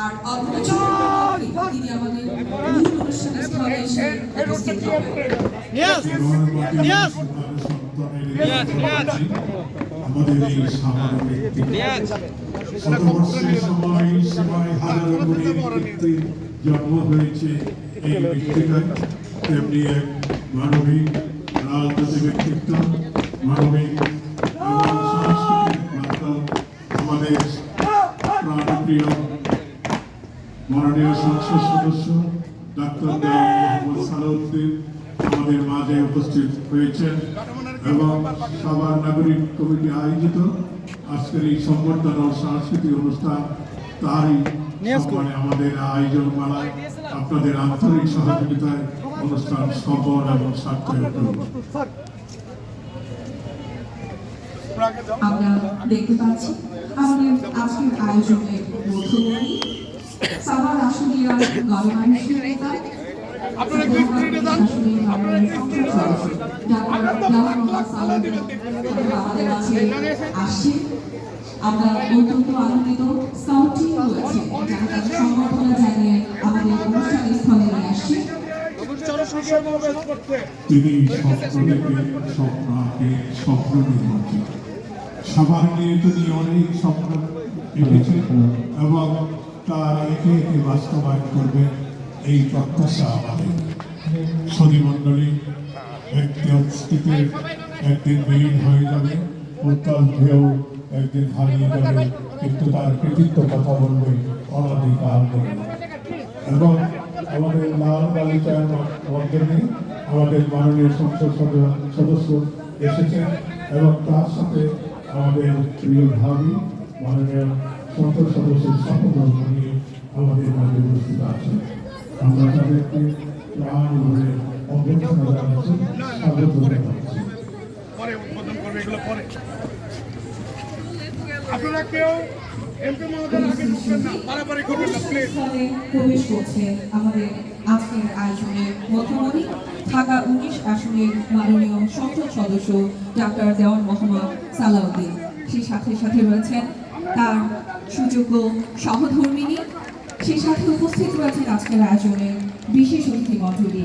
আর অল্প কিছুক্ষণের মধ্যেই তিনি আমাদের মূল অনুষ্ঠান স্থলে এসে উপস্থিত হবেন। আমাদের এই সাধারণ ব্যক্তি শতবর্ষের সময় সেবায় হাজারো গুণের কীর্তি জন্ম হয়েছে এই ব্যক্তিটায়, তেমনি এক মানবিক রাজনৈতিক ব্যক্তিত্ব, মানবিক এবং সাংস্কৃতিক মাধ্যম আমাদের প্রাণপ্রিয় মাননীয় সংসদ সদস্য ডাক্তার মোহাম্মদ সালাউদ্দিন আমাদের মাঝে উপস্থিত হয়েছেন এবং সবার নাগরিক কমিটি আয়োজিত আজকের এই সংবর্ধনা ও সাংস্কৃতিক অনুষ্ঠান তারই সম্মানে আমাদের আয়োজন মালায় আপনাদের আন্তরিক সহযোগিতায় অনুষ্ঠান সফল এবং সার্থক করব। আমরা দেখতে পাচ্ছি আমাদের আজকের আয়োজনের মধ্যমণি সাভার আশুলিয়া গণমানুষের নেতা আমাদের মাঝে আসছে। আমরা অত্যন্ত আনন্দিত। স্কাউট টিম রয়েছে যারা তাদের সংবর্ধনা জানিয়ে আমাদের অনুষ্ঠান স্থলে নিয়ে আসছে। তিনি স্বপ্ন দেখে স্বপ্ন আঁকে স্বপ্ন নির্মাণ সবার নিয়ে তিনি অনেক স্বপ্ন এঁকেছেন এবং তার একে একে বাস্তবায়ন করবেন এই প্রত্যাশা আমাদের। সদীমণ্ডলী ব্যক্তি অস্তিত্বের একদিন বিলীন হয়ে যাবে, উত্তাল ঢেউ একদিন হারিয়ে যাবে, কিন্তু তার কৃতিত্ব কথা বলবে অনধিকাল ধরে। এবং আমাদের লাল বালিকার মধ্যে আমাদের মাননীয় সংসদ সদস্য এসেছেন এবং তার সাথে আমাদের প্রিয় ভাবি মাননীয় সংসদ সদস্যের শপথ নিয়ে আমাদের মাঝে উপস্থিত আছেন। আমরা তাদেরকে প্রাণ ভরে অভ্যর্থনা জানাচ্ছি, স্বাগত জানাচ্ছি। আপনারা কেউ এমপি মহোদয়ের আগে ঢুকবেন না, বাড়াবাড়ি করবেন না প্লিজ। প্রবেশ করছে আমাদের আজকের আয়োজনের মধ্যমণি ঢাকা 19 আসনের মাননীয় সংসদ সদস্য ডাক্তার দেওয়ান মোহাম্মদ সালাউদ্দিন। সেই সাথে সাথে রয়েছেন তার সুযোগ্য সহধর্মিনী, সেই সাথে উপস্থিত রয়েছেন আজকের আয়োজনের বিশেষ অতিথি মণ্ডলী